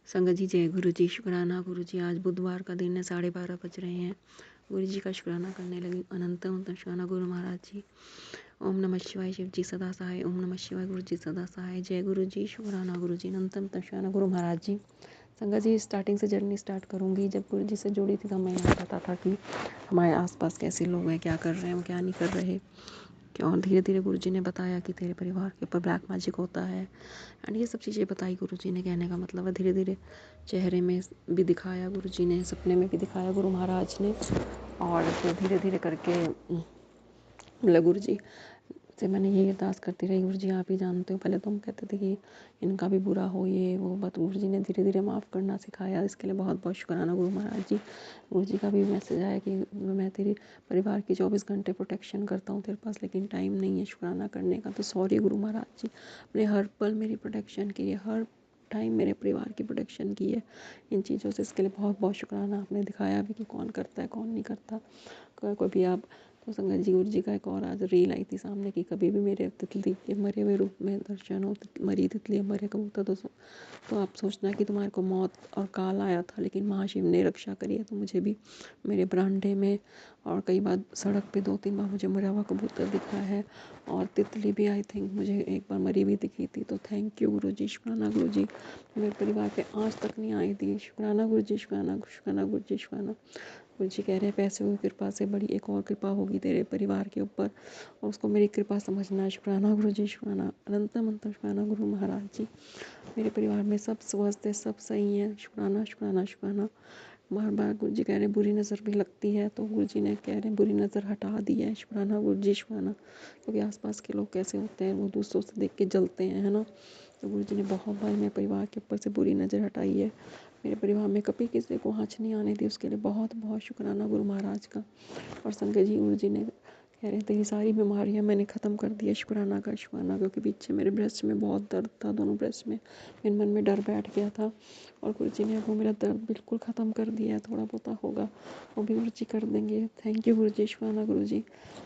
संगत जी जय गुरु जी। शुक्राना गुरु जी। आज बुधवार का दिन है, 12:30 बज रहे हैं। गुरु जी का शुक्राना करने लगी। अनंत शुक्राना गुरु महाराज जी। ओम नमः शिवाय। शिव जी सदा सहाय। ओम नमः शिवाय। गुरु जी सदा सहाय। जय गुरु जी। शुक्राना गुरु जी। अनंतम शुक्राना गुरु महाराज जी। संगत जी स्टार्टिंग से जर्नी स्टार्ट करूँगी। जब गुरु जी से जुड़ी थी तब मैं यहाँ पता था कि हमारे आसपास कैसे लोग हैं, क्या कर रहे हैं, क्या नहीं कर रहे। और धीरे धीरे गुरु जी ने बताया कि तेरे परिवार के ऊपर ब्लैक मैजिक होता है। एंड ये सब चीज़ें बताई गुरु जी ने। कहने का मतलब है धीरे धीरे चेहरे में भी दिखाया गुरु जी ने, सपने में भी दिखाया गुरु महाराज ने। और फिर धीरे धीरे करके मतलब गुरु जी से मैंने यही अरदास करती रही, गुरु जी आप ही जानते हो। पहले तो हम कहते थे कि इनका भी बुरा हो ये वो, बट गुरु जी ने धीरे धीरे माफ़ करना सिखाया। इसके लिए बहुत बहुत शुक्राना गुरु महाराज जी। गुरु जी का भी मैसेज आया कि मैं तेरे परिवार की 24 घंटे प्रोटेक्शन करता हूँ तेरे पास, लेकिन टाइम नहीं है शुक्राना करने का। तो सॉरी गुरु महाराज जी, अपने हर पल मेरी प्रोटेक्शन की है, हर टाइम मेरे परिवार की प्रोटेक्शन की है इन चीज़ों से। इसके लिए बहुत बहुत शुक्राना। आपने दिखाया भी कि कौन करता है कौन नहीं करता। कोई भी आप तो संगत जी गुरु जी का एक और आज रील आई थी सामने कि कभी भी मेरे तितली के मरे हुए रूप में दर्शन हो, मरी तितली मरे कबूतर तो आप सोचना कि तुम्हारे को मौत और काल आया था, लेकिन महाशिव ने रक्षा करी है। तो मुझे भी मेरे बरामदे में और कई बार सड़क पे 2-3 बार मुझे मरा हुआ कबूतर दिखा है, और तितली भी आई थिंक मुझे एक बार मरी हुई दिखी थी। तो थैंक यू गुरु जी। शुक्राना गुरु जी, मेरे परिवार पे आज तक नहीं आई थी। शुक्राना गुरु जी। शुक्राना शुक्राना गुरु जी। शुक्राना गुरु जी। कह रहे हैं पैसों की कृपा से बड़ी एक और कृपा होगी तेरे परिवार के ऊपर, और उसको मेरी कृपा समझना है। शुक्राना गुरु जी। शुक्राना अनंतम अंतम शुक्राना गुरु महाराज जी। मेरे परिवार में सब स्वस्थ है, सब सही है। शुक्राना शुक्राना शुक्राना। बार बार गुरु जी कह रहे हैं बुरी नज़र भी लगती है, तो गुरु जी ने कह रहे हैं बुरी नज़र हटा दी है। शुक्राना गुरु जी। शुक्राना। क्योंकि आसपास के लोग कैसे होते हैं, वो दूसरों से देख के जलते हैं, है ना। तो गुरु जी ने बहुत बार मेरे परिवार के ऊपर से बुरी नज़र हटाई है। मेरे परिवार में कभी किसी को आँच नहीं आने दी, उसके लिए बहुत बहुत शुक्राना गुरु महाराज का। और संगत जी गुरु जी ने कह रहे तेरी सारी बीमारियां मैंने ख़त्म कर दी है। शुक्राना का शुक्राना। क्योंकि पीछे मेरे ब्रेस्ट में बहुत दर्द था, दोनों ब्रेस्ट में मेरे मन में डर बैठ गया था, और गुरु जी ने वो मेरा दर्द बिल्कुल ख़त्म कर दिया है। थोड़ा बहुत होगा वो भी गुरु जी कर देंगे। थैंक यू गुरु जी। शुक्राना गुरु जी।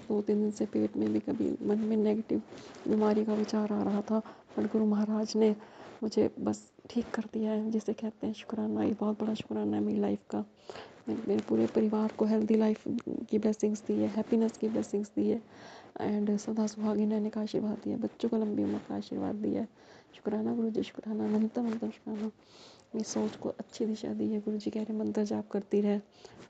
2-3 दिन से पेट में भी कभी मन में नेगेटिव बीमारी का विचार आ रहा था, पर गुरु महाराज ने मुझे बस ठीक कर दिया है, जिसे कहते हैं शुक्राना। ये बहुत बड़ा शुक्राना है मेरी लाइफ का। मेरे पूरे परिवार को हेल्दी लाइफ की ब्लेसिंग्स दी है, हैप्पीनेस की ब्लेसिंग्स दी है, एंड सदा सुहागिन रहने का आशीर्वाद दिया है, बच्चों को लंबी उम्र का आशीर्वाद दिया है। शुक्राना गुरु जी। शुक्राना अनंतम अनंतम शुक्राना। मेरी सोच को अच्छी दिशा दी है। गुरु जी कह रहे मंत्र जाप करती रहे।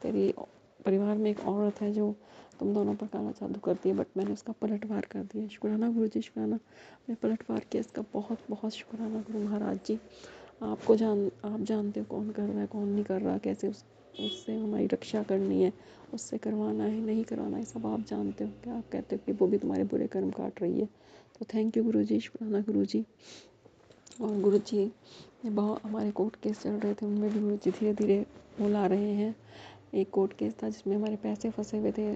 तेरी परिवार में एक औरत है जो तुम दोनों पर काला जादू करती है, बट मैंने उसका पलटवार कर दिया। शुक्राना गुरु जी। शुक्राना। मैं पलटवार किया, इसका बहुत बहुत शुक्राना गुरु महाराज जी। आप जानते हो कौन कर रहा है कौन नहीं कर रहा, कैसे उससे हमारी रक्षा करनी है, उससे करवाना है नहीं करवाना है, सब आप जानते हो। क्या आप कहते हो कि वो भी तुम्हारे बुरे कर्म काट रही है। तो थैंक यू गुरु जी। शुक्राना गुरु जी। और गुरु जी ने बहुत हमारे कोर्ट केस चल रहे थे, उनमें भी गुरु जी धीरे धीरे बुला रहे हैं। एक कोर्ट केस था जिसमें हमारे पैसे फंसे हुए थे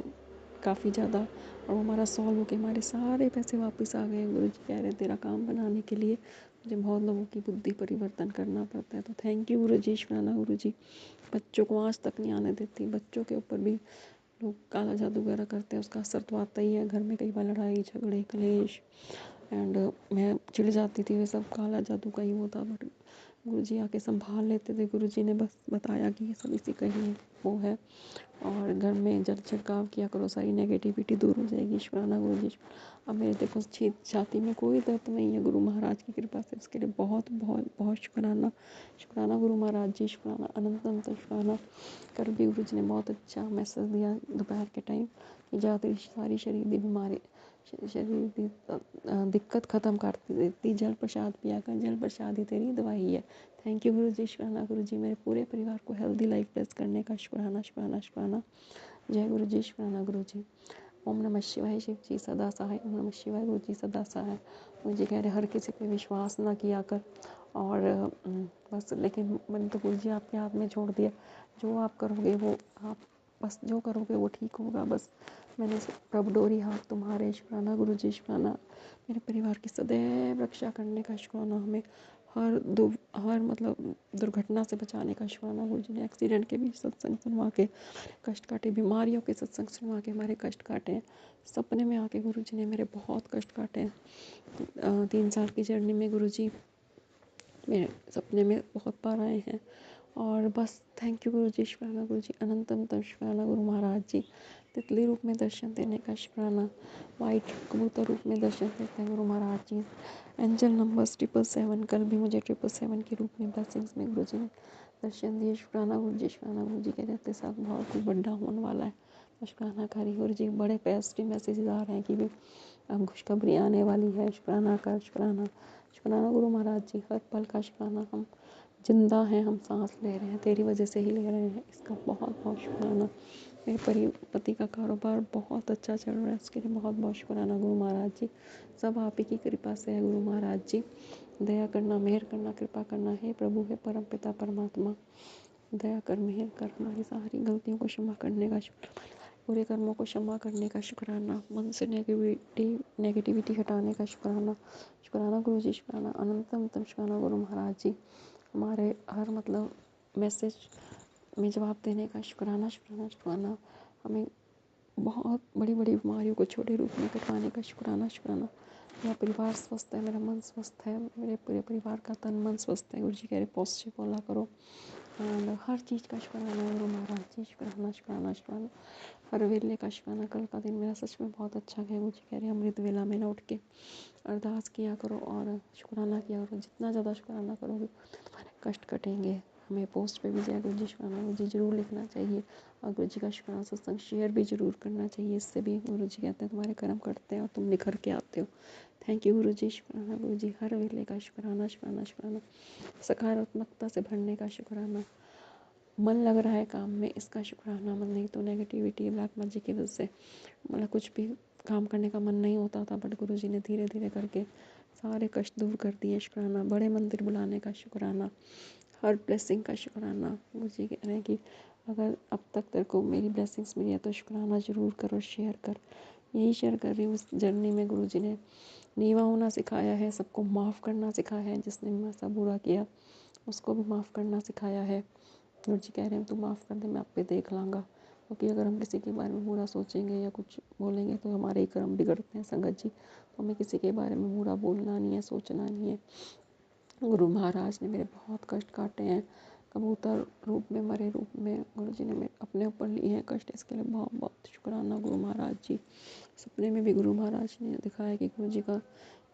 काफ़ी ज़्यादा, और वो हमारा सॉल्व हो के हमारे सारे पैसे वापस आ गए। गुरु जी कह रहे हैं तेरा काम बनाने के लिए मुझे बहुत लोगों की बुद्धि परिवर्तन करना पड़ता है। तो थैंक यू गुरु जी। शुक्राना गुरु जी। बच्चों को आज तक नहीं आने देती, बच्चों के ऊपर भी लोग काला जादू वगैरह करते हैं, उसका असर तो आता ही है। घर में कई बार लड़ाई झगड़े कलेश, एंड मैं चिढ़ जाती थी, वे सब काला जादू का ही होता। बट गुरु जी आके संभाल लेते थे। गुरु जी ने बस बताया कि ये सब इसी का ही वो है, और घर में जल छिड़काव किया करो, सारी नेगेटिविटी दूर हो जाएगी। शुक्राना गुरु जी। अब मेरे देखो छाती में कोई दर्द नहीं है गुरु महाराज की कृपा से। इसके लिए बहुत बहुत बहुत शुक्राना। शुक्राना गुरु महाराज जी। शुक्राना अनंत अनंत शुक्राना। कल भी गुरु जी ने बहुत अच्छा मैसेज दिया दोपहर के टाइम कि जा तेरी सारी शरीर की बीमारी, शरीर की दिक्कत ख़त्म कर देती, जल प्रसाद पिया कर, जल प्रसाद ही तेरी दवाई है। थैंक यू गुरु जी। शुक्राना गुरु जी। मेरे पूरे परिवार को हेल्दी लाइफ ब्लेस करने का शुक्राना शुक्राना शुक्राना। जय गुरु जी। शुक्राना गुरु जी। ओम नमः शिवाय। शिव जी सदा सहाय। ओम नमः शिवाय। गुरु जी सदा सहाय। गुरु जी कह रहे हर किसी पे विश्वास ना किया कर, और बस, लेकिन मैंने तो गुरु जी आपके हाथ में छोड़ दिया। जो आप करोगे वो आप बस जो करोगे वो ठीक होगा। बस मैंने प्रभु डोरी हाथ तुम्हारे। शुक्राना गुरु जी। शुक्राना। मेरे परिवार की सदैव रक्षा करने का शुक्राना। हमें हर मतलब दुर्घटना से बचाने का शुक्राना। गुरु जी ने एक्सीडेंट के भी सत्संग सुनवा के कष्ट काटे, बीमारियों के सत्संग सुनवा के हमारे कष्ट काटे हैं। सपने में आके गुरु जी ने मेरे बहुत कष्ट काटे हैं। 3 साल की जर्नी में गुरु जी मेरे सपने में बहुत बार आए हैं। और बस थैंक यू गुरु जी, शुक्राना गुरु जी, अनंतम शुक्राना गुरु महाराज जी। तितली रूप में दर्शन देने का शुक्राना, वाइट कबूतर रूप में दर्शन देते हैं गुरु महाराज जी। एंजल नंबर 777, कल भी मुझे 777 के रूप में ब्लेसिंग्स में गुरु जी ने दर्शन दिए। शुक्राना गुरु जी, शुक्राना गुरु जी के रहते साथ बहुत कुछ बड़ा होने वाला है। शुक्राना करी गुरु जी, बड़े पॉजिटिव मैसेजेस आ रहे हैं कि भी अब खुशखबरी आने वाली है। शुक्राना कर, शुक्राना शुक्राना गुरु महाराज जी, हर पल का शुक्राना। हम जिंदा हैं, हम सांस ले रहे हैं, तेरी वजह से ही ले रहे हैं, इसका बहुत बहुत शुक्राना। मेरे पति का कारोबार बहुत अच्छा चल रहा है, उसके लिए बहुत बहुत शुक्राना गुरु महाराज जी। सब आप ही की कृपा से है गुरु महाराज जी। दया करना, मेहर करना, कृपा करना। हे प्रभु, हे परम पिता परमात्मा, दया कर, मेहर कर, हमारी सारी गलतियों को क्षमा करने का शुक्राना, बुरे कर्मों को क्षमा करने का शुक्राना, मन से नेगेटिविटी हटाने का शुक्राना। शुक्राना गुरु जी, शुक्राना, अनंतम शुक्राना गुरु महाराज जी। हमारे हर मैसेज में जवाब देने का शुक्राना, शुक्राना, शुक्राना। हमें बहुत बड़ी बड़ी बीमारियों को छोटे रूप में कटवाने का शुक्राना, शुक्राना। मेरा परिवार स्वस्थ है, मेरा मन स्वस्थ है, मेरे पूरे परिवार का तन मन स्वस्थ है। गुरु जी कह रहे पॉजिटिव बोला करो। हर चीज़ का शुक्राना गुरु महाराज जी, शुक्राना, शुक्राना, शुक्राना। हर वेले का शुक्राना। कल का दिन मेरा सच में बहुत अच्छा गया। गुरु जी कह रहे अमृत वेला में ना उठ के अरदास किया करो और शुक्राना किया करो। जितना ज़्यादा शुक्राना करोगे तुम्हारे कष्ट कटेंगे। हमें पोस्ट पे भी जय गुरु जी, शुक्राना गुरु जी जरूर लिखना चाहिए और गुरु जी का शुक्राना सत्संग शेयर भी जरूर करना चाहिए। इससे भी गुरु जी कहते हैं तुम्हारे कर्म करते हैं और तुम निखर के आते हो। थैंक यू गुरु जी, शुक्राना गुरु जी, हर वेले का शुक्राना, शुक्राना, शुक्राना। सकारात्मकता से भरने का शुक्राना। मन लग रहा है काम में, इसका शुक्राना। मन नहीं तो नेगेटिविटी, ब्लैक मैजिक की वजह से कुछ भी काम करने का मन नहीं होता था, बट गुरु जी ने धीरे धीरे करके सारे कष्ट दूर कर दिए। शुक्राना। बड़े मंदिर बुलाने का शुक्राना, हर ब्लेसिंग का शुक्राना। गुरु जी कह रहे हैं कि अगर अब तक तेरे को मेरी ब्लेसिंग्स मिली है तो शुक्राना ज़रूर करो, शेयर कर। यही शेयर कर रही हूँ। उस जर्नी में गुरु जी ने नीवा होना सिखाया है, सबको माफ़ करना सिखाया है। जिसने मेरे साथ बुरा किया उसको भी माफ़ करना सिखाया है। गुरु जी कह रहे हैं तू माफ़ कर दे, मैं आप पे देख लाऊंगा। क्योंकि अगर हम किसी के बारे में बुरा सोचेंगे या कुछ बोलेंगे तो हमारे ही कर्म बिगड़ते हैं संगत जी। तो हमें किसी के बारे में बुरा बोलना नहीं है, सोचना नहीं है। गुरु महाराज ने मेरे बहुत कष्ट काटे हैं, कबूतर रूप में, मरे रूप में गुरु जी ने मेरे अपने ऊपर लिए हैं कष्ट। इसके लिए बहुत बहुत शुक्राना गुरु महाराज जी। सपने में भी गुरु महाराज ने दिखाया कि गुरु जी का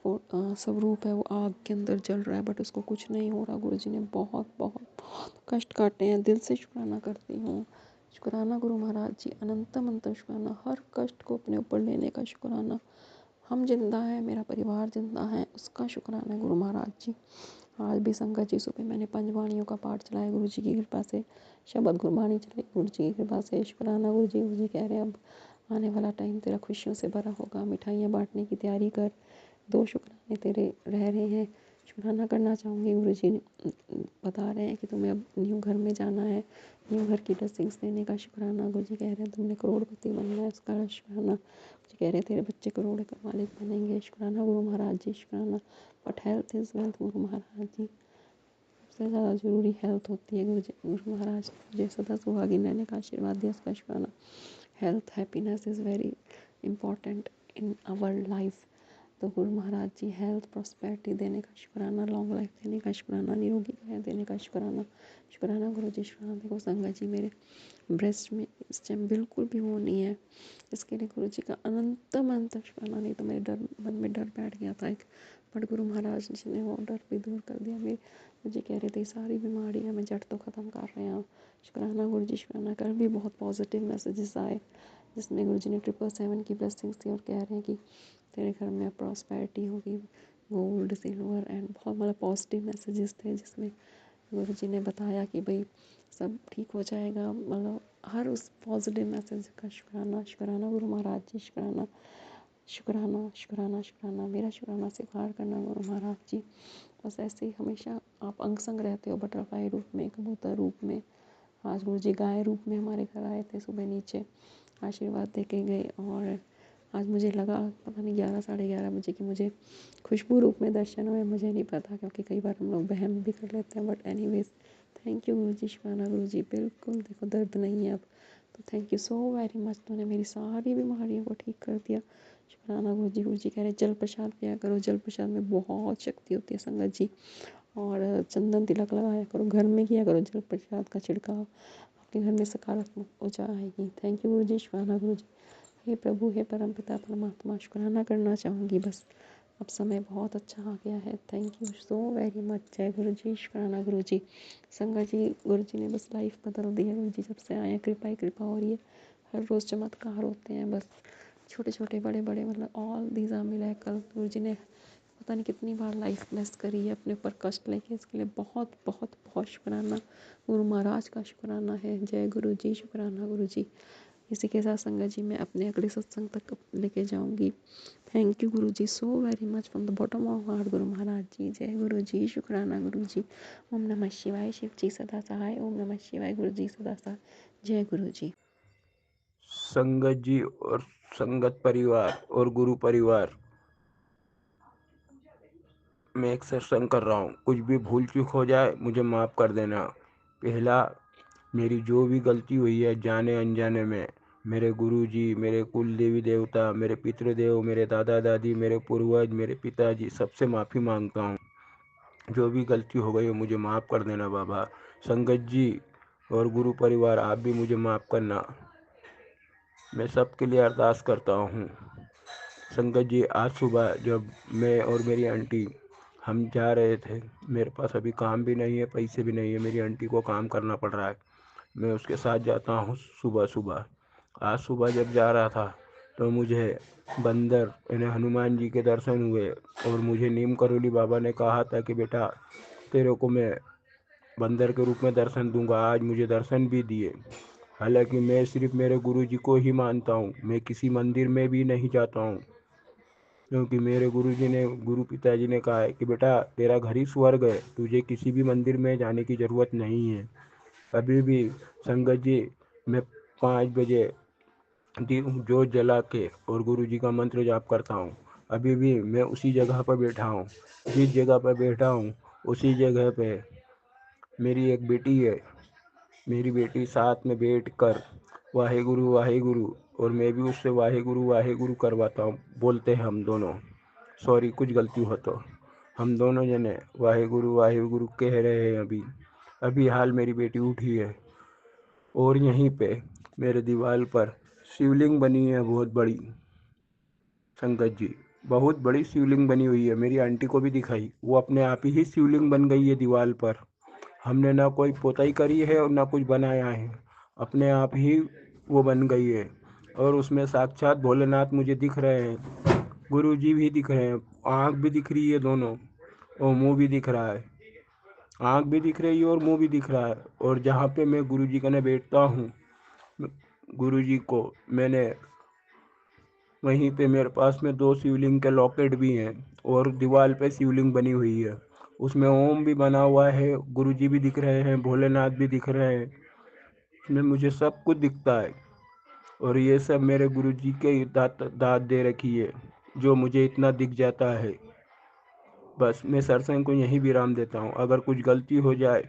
स्वरूप है वो आग के अंदर जल रहा है, बट उसको कुछ नहीं हो रहा। गुरु जी ने बहुत बहुत बहुत कष्ट काटे हैं। दिल से शुक्राना करती हूँ। शुक्राना गुरु महाराज जी, अनंतम अनंतम शुक्राना। हर कष्ट को अपने ऊपर लेने का शुक्राना। हम जिंदा हैं, मेरा परिवार जिंदा है, उसका शुक्राना गुरु महाराज जी। आज भी संगत जी सुबह मैंने पंचवाणियों का पाठ चलाया गुरु जी की कृपा से। शब्द गुरबाणी चलाई गुरु जी की कृपा से। शुक्राना गुरु जी। गुरु जी कह रहे हैं अब आने वाला टाइम तेरा खुशियों से भरा होगा, मिठाइयाँ बांटने की तैयारी कर। 2 शुक्राने तेरे रह रहे हैं। शुक्राना करना चाहूँगी। गुरु जी बता रहे हैं कि तुम्हें अब न्यू घर में जाना है, न्यू घर की ब्लेसिंग्स देने का शुक्राना। गुरु जी कह रहे हैं तुमने करोड़पति बनना है, उसका शुक्राना। जी कह रहे हैं तेरे बच्चे करोड़ के मालिक बनेंगे। शुक्राना गुरु महाराज जी, शुक्राना। बट हेल्थ इज़ वेल्थ गुरु महाराज जी। सबसे ज़्यादा ज़रूरी हेल्थ होती है। गुरु महाराज मुझे सदा सुहागी रहने का आशीर्वाद दिया, उसका शुक्राना। Health happiness is very important in our life. तो गुरु महाराज जी हेल्थ प्रॉस्पेरिटी देने का शुक्राना, लॉन्ग लाइफ देने का शुक्राना, निरोगी काया देने का शुक्राना। शुक्राना गुरु जी, शुक्राना। देखो संगत जी मेरे ब्रेस्ट में इस टाइम बिल्कुल भी वो नहीं है। इसके लिए गुरु जी का अनंतम अनंतम शुक्राना। नहीं तो मेरे मन में डर बैठ गया था एक, बट गुरु महाराज जी ने वो डर भी दूर कर दिया। मेरे गुरु जी कह रहे थे सारी बीमारियाँ मैं जड़ तो ख़त्म कर रहे हैं। शुक्राना गुरु जी, शुक्राना। कल भी बहुत पॉजिटिव मैसेजेस आए जिसमें गुरु जी ने 777 की ब्लेसिंग्स थी और कह रहे हैं कि तेरे घर में प्रॉस्पेरिटी होगी, गोल्ड सिल्वर एंड बहुत पॉजिटिव मैसेजेस थे जिसमें गुरु जी ने बताया कि भाई सब ठीक हो जाएगा। हर उस पॉजिटिव मैसेज का शुक्राना। शुक्राना गुरु महाराज जी, शुक्राना, शुक्राना, शुक्राना, शुक्राना। मेरा शुक्राना स्वीकार करना गुरु महाराज जी। बस ऐसे ही हमेशा आप अंग संग रहते हो, बटरफ्लाई रूप में, कबूतर रूप में। आज गुरु जी गाय रूप में हमारे घर आए थे सुबह, नीचे आशीर्वाद दे के गए। और आज मुझे लगा पता नहीं 11 साढ़े 11 बजे कि मुझे खुशबू रूप में दर्शन हुए। मुझे नहीं पता क्योंकि कई बार हम लोग वहम भी कर लेते हैं, but anyways thank you guru जी, शुक्राना गुरु जी। बिल्कुल देखो दर्द नहीं है अब, तो thank you so very much. तूने मेरी सारी बीमारियों को ठीक कर दिया। शुक्राना गुरु जी। गुरु जी कह रहे जल प्रसाद पिया करो, जल प्रसाद में बहुत शक्ति होती है संगत जी। और चंदन तिलक लगाया करो, घर में किया करो जल प्रसाद का छिड़काव, आपके घर में सकारात्मक ऊर्जा आएगी। थैंक यू गुरु जी, शुक्राना गुरु जी। हे प्रभु, हे परमपिता परमात्मा, शुक्राना करना चाहूँगी बस, अब समय बहुत अच्छा आ गया है। Thank you so very much. जय गुरु जी, शुक्राना गुरु जी। संगत जी, गुरु जी ने बस लाइफ बदल दी है। गुरु जी जब से आए हैं कृपा ही कृपा हो रही है, हर रोज़ चमत्कार होते हैं, बस छोटे छोटे बड़े बड़े, मतलब ऑल दीज आर मिरेकल। गुरु जी ने पता नहीं कितनी बार लाइफ ब्लेस करी है अपने ऊपर कष्ट लेके, इसके लिए बहुत बहुत बहुत शुक्राना। गुरु महाराज का शुक्राना है। जय गुरु जी, शुक्राना गुरु जी। इसी के साथ संगत जी मैं अपने अगले सत्संग तक लेके जाऊंगी। Thank you guru ji so very much from the bottom of heart. Guru Maharaj जी, जय गुरु जी, शुक्राना गुरु जी। ओम नमः शिवाय, शिव जी सदा सहाय। ओम नमः शिवाय, गुरु जी सदा सहाय। जय गुरु जी। संगत जी और संगत परिवार और गुरु परिवार, मैं एक सत्संग कर रहा हूँ, कुछ भी भूल चूक हो जाए मुझे माफ़ कर देना। पहला, मेरी जो भी गलती हुई है जाने अनजाने में, मेरे गुरु जी, मेरे कुल देवी देवता, मेरे पितृदेव, मेरे दादा दादी, मेरे पूर्वज, मेरे पिताजी, सबसे माफ़ी मांगता हूँ। जो भी गलती हो गई हो मुझे माफ़ कर देना बाबा। संगत जी और गुरु परिवार, आप भी मुझे माफ़ करना। मैं सबके लिए अरदास करता हूँ। संगत जी, आज सुबह जब मैं और मेरी आंटी हम जा रहे थे, मेरे पास अभी काम भी नहीं है, पैसे भी नहीं है, मेरी आंटी को काम करना पड़ रहा है, मैं उसके साथ जाता हूँ सुबह सुबह। आज सुबह जब जा रहा था तो मुझे बंदर यानी हनुमान जी के दर्शन हुए, और मुझे नीम करोली बाबा ने कहा था कि बेटा तेरे को मैं बंदर के रूप में दर्शन दूंगा। आज मुझे दर्शन भी दिए। हालांकि मैं सिर्फ मेरे गुरु जी को ही मानता हूँ, मैं किसी मंदिर में भी नहीं जाता हूँ, क्योंकि मेरे गुरु पिताजी ने कहा है कि बेटा तेरा घर ही स्वर्ग है, तुझे किसी भी मंदिर में जाने की ज़रूरत नहीं है। अभी भी संगत जी, मैं 5 बजे जोत जला के और गुरु जी का मंत्र जाप करता हूँ। अभी भी मैं उसी जगह पर बैठा हूँ, जिस जगह पर बैठा हूँ उसी जगह पे मेरी एक बेटी है। मेरी बेटी साथ में बैठ कर वाहे गुरु, और मैं भी उससे वाहे गुरु करवाता हूँ। बोलते हैं हम दोनों, सॉरी कुछ गलती हो तो, हम दोनों जने वाहे गुरु कह रहे हैं। अभी अभी हाल मेरी बेटी उठी है, और यहीं पे मेरे दीवार पर शिवलिंग बनी है बहुत बड़ी। संगत जी, बहुत बड़ी शिवलिंग बनी हुई है, मेरी आंटी को भी दिखाई, वो अपने आप ही शिवलिंग बन गई है दीवार पर। हमने ना कोई पोताई करी है और ना कुछ बनाया है, अपने आप ही वो बन गई है। और उसमें साक्षात भोलेनाथ मुझे दिख रहे हैं, गुरु जी भी दिख रहे हैं, आँख भी दिख रही है दोनों, और मुंह भी दिख रहा है। आँख भी दिख रही है और मुंह भी दिख रहा है। और जहाँ पे मैं गुरु जी कने बैठता हूँ, गुरु जी को मैंने वहीं पे, मेरे पास में 2 शिवलिंग के लॉकेट भी हैं, और दीवार पे शिवलिंग बनी हुई है, उसमें ओम भी बना हुआ है, गुरु जी भी दिख रहे हैं, भोलेनाथ भी दिख रहे हैं, उसमें मुझे सब कुछ दिखता है। और ये सब मेरे गुरु जी के दात दे रखी है, जो मुझे इतना दिख जाता है। बस मैं सत्संग को यहीं विराम देता हूँ। अगर कुछ गलती हो जाए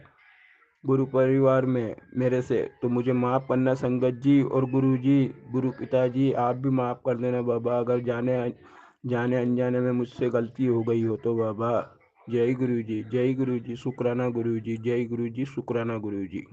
गुरु परिवार में मेरे से, तो मुझे माफ़ करना संगत जी और गुरु जी, गुरु पिताजी, आप भी माफ़ कर देना बाबा, अगर जाने अनजाने में मुझसे गलती हो गई हो तो बाबा। जय गुरु जी, जय गुरु जी, शुक्राना गुरु जी, जय गुरु जी, शुक्राना गुरु जी।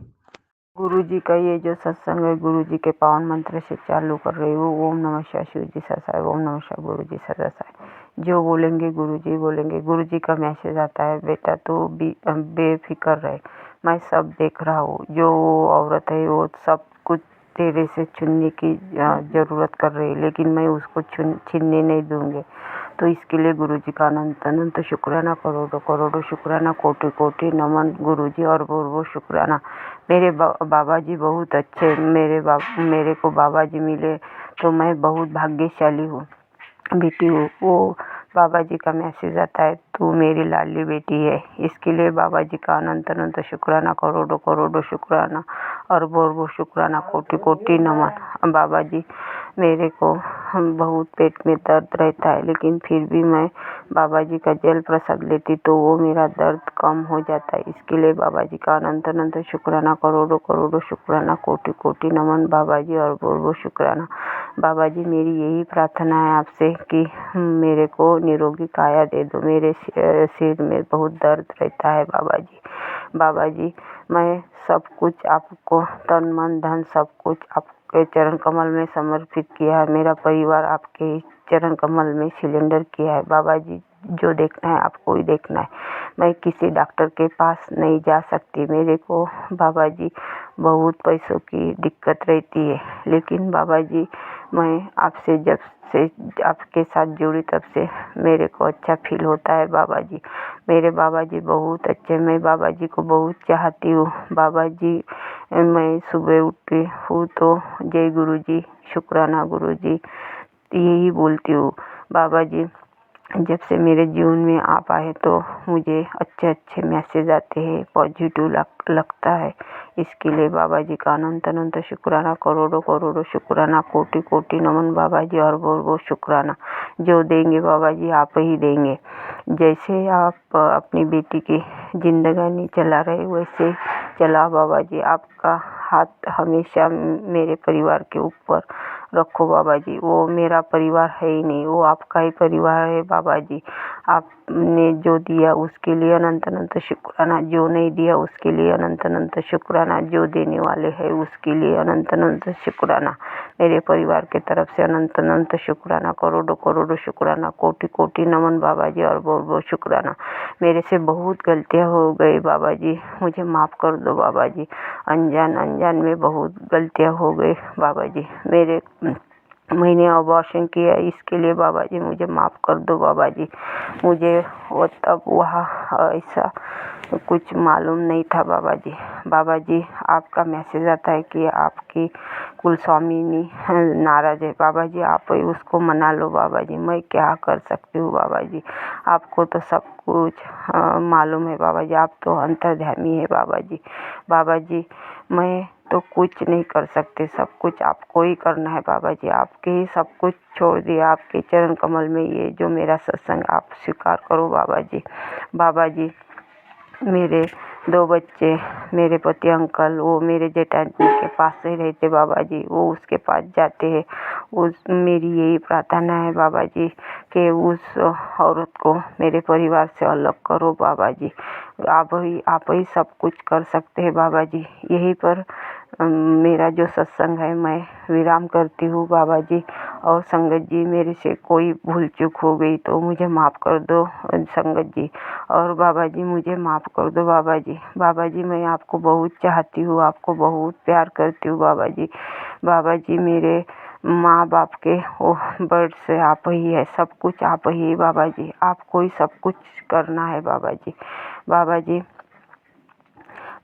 गुरु जी का ये जो सत्संग है, गुरु जी के पावन मंत्र से चालू कर रही हूँ। ओम नमः शिवाय, शिव जी सदासाय। ओम नमः शिवाय, गुरु जी सदासाय। जो बोलेंगे गुरु जी बोलेंगे। गुरु जी का मैसेज आता है, बेटा तू बेफिक्र रहे, मैं सब देख रहा हूँ। जो औरत है वो सब कुछ तेरे से छीनने की जरूरत कर रही है, लेकिन मैं उसको छीनने नहीं दूंगी। तो इसके लिए गुरु जी का अनंत अनंत शुक्राना, करोड़ों करोड़ों शुक्राना, कोटि कोटि नमन गुरु जी। और वो शुक्राना, मेरे बाबा जी बहुत अच्छे, मेरे को बाबा जी मिले तो मैं बहुत भाग्यशाली हूँ, बेटी हूँ। वो बाबा जी का मैसेज आता है, तू मेरी लाडली बेटी है। इसके लिए बाबा जी का अनंत अनंत शुक्राना, करोड़ों करोड़ों शुक्राना, और वो शुक्राना, कोटि कोटि नमन। बाबा जी, मेरे को बहुत पेट में दर्द रहता है, लेकिन फिर भी मैं बाबा जी का जल प्रसाद लेती तो वो मेरा दर्द कम हो जाता है। इसके लिए बाबा जी का अनंत अनंत शुक्राना, करोड़ों करोड़ों शुक्राना, कोटि कोटि नमन बाबा जी और बहुत शुक्राना। बाबा जी मेरी यही प्रार्थना है आपसे कि मेरे को निरोगी काया दे दो। मेरे सिर में बहुत दर्द रहता है बाबा जी। बाबा जी मैं सब कुछ आपको, तन मन धन सब कुछ आपके चरण कमल में समर्पित किया है। मेरा परिवार आपके चरण कमल में सिलेंडर किया है। बाबा जी जो देखना है आपको ही देखना है। मैं किसी डॉक्टर के पास नहीं जा सकती। मेरे को बाबा जी बहुत पैसों की दिक्कत रहती है, लेकिन बाबा जी मैं आपसे जब से आपके साथ जुड़ी तब से मेरे को अच्छा फील होता है। बाबा जी मेरे बाबा जी बहुत अच्छे, मैं बाबा जी को बहुत चाहती हूँ। बाबा जी मैं सुबह उठती हूँ तो जय गुरु जी, शुक्राना गुरु जी, यही बोलती हूँ। बाबा जी जब से मेरे जीवन में आप आए तो मुझे अच्छे अच्छे मैसेज आते हैं, पॉजिटिव लगता है। इसके लिए बाबा जी का अनंत अनंत शुक्राना, करोड़ों करोड़ों शुक्राना, कोटि कोटि नमन बाबा जी और बहुत बहुत शुक्राना। जो देंगे बाबा जी आप ही देंगे। जैसे आप अपनी बेटी की जिंदगानी चला रहे वैसे चला बाबा जी। आपका हाथ हमेशा मेरे परिवार के ऊपर रखो बाबा जी। वो मेरा परिवार है ही नहीं, वो आपका ही परिवार है बाबा जी। आपने जो दिया उसके लिए अनंत अनंत शुक्राना, जो नहीं दिया उसके लिए अनंत अनंत शुक्राना, जो देने वाले हैं उसके लिए अनंत अनंत शुक्राना। मेरे परिवार के तरफ से अनंत अनंत शुक्राना, करोड़ों करोड़ों शुक्राना, कोटि कोटि नमन बाबा जी और बहुत बहुत शुक्राना। मेरे से बहुत गलतियाँ हो गई बाबा जी, मुझे माफ़ कर दो बाबा जी। अनजान में बहुत गलतियाँ हो गई बाबा जी। मैंने अबॉर्शन किया, इसके लिए बाबा जी मुझे माफ़ कर दो बाबा जी। मुझे वो तब वहाँ ऐसा कुछ मालूम नहीं था बाबा जी। बाबा जी आपका मैसेज आता है कि आपकी कुल स्वामिनी नाराज़ है बाबा जी, आप ही उसको मना लो बाबा जी। मैं क्या कर सकती हूँ बाबा जी, आपको तो सब कुछ मालूम है बाबा जी, आप तो अंतर्यामी है बाबा जी। बाबा जी मैं तो कुछ नहीं कर सकते, सब कुछ आपको ही करना है बाबा जी। आपके ही सब कुछ छोड़ दिया, आपके चरण कमल में ये जो मेरा सत्संग आप स्वीकार करो बाबा जी। बाबा जी मेरे 2 बच्चे, मेरे पति अंकल वो मेरे जेठानी के पास ही रहते बाबा जी, वो उसके पास जाते हैं। मेरी यही प्रार्थना है बाबा जी कि उस औरत को मेरे परिवार से अलग करो बाबा जी। आप ही सब कुछ कर सकते हैं बाबा जी। यहीं पर मेरा जो सत्संग है मैं विराम करती हूँ बाबा जी। और संगत जी मेरे से कोई भूल चूक हो गई तो मुझे माफ़ कर दो संगत जी। और बाबा जी मुझे माफ़ कर दो बाबा जी। बाबा जी मैं आपको बहुत चाहती हूँ, आपको बहुत प्यार करती हूँ बाबा जी। बाबा जी मेरे माँ बाप के वो बर्ड से आप ही है, सब कुछ आप ही है बाबा जी। आपको ही सब कुछ करना है बाबा जी। बाबा जी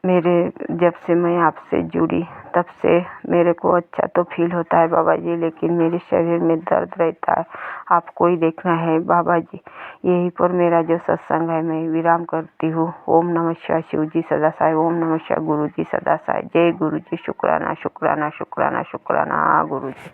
मेरे जब से मैं आपसे जुड़ी तब से मेरे को अच्छा तो फील होता है बाबा जी, लेकिन मेरे शरीर में दर्द रहता है। आपको ही देखना है बाबा जी। यहीं पर मेरा जो सत्संग है मैं विराम करती हूँ। ओम नमः शिवाय, शिव जी सदा साई। ओम नमः शिवाय, गुरु जी सदा साई। जय गुरु जी, शुक्राना शुक्राना शुक्राना शुक्राना गुरु जी।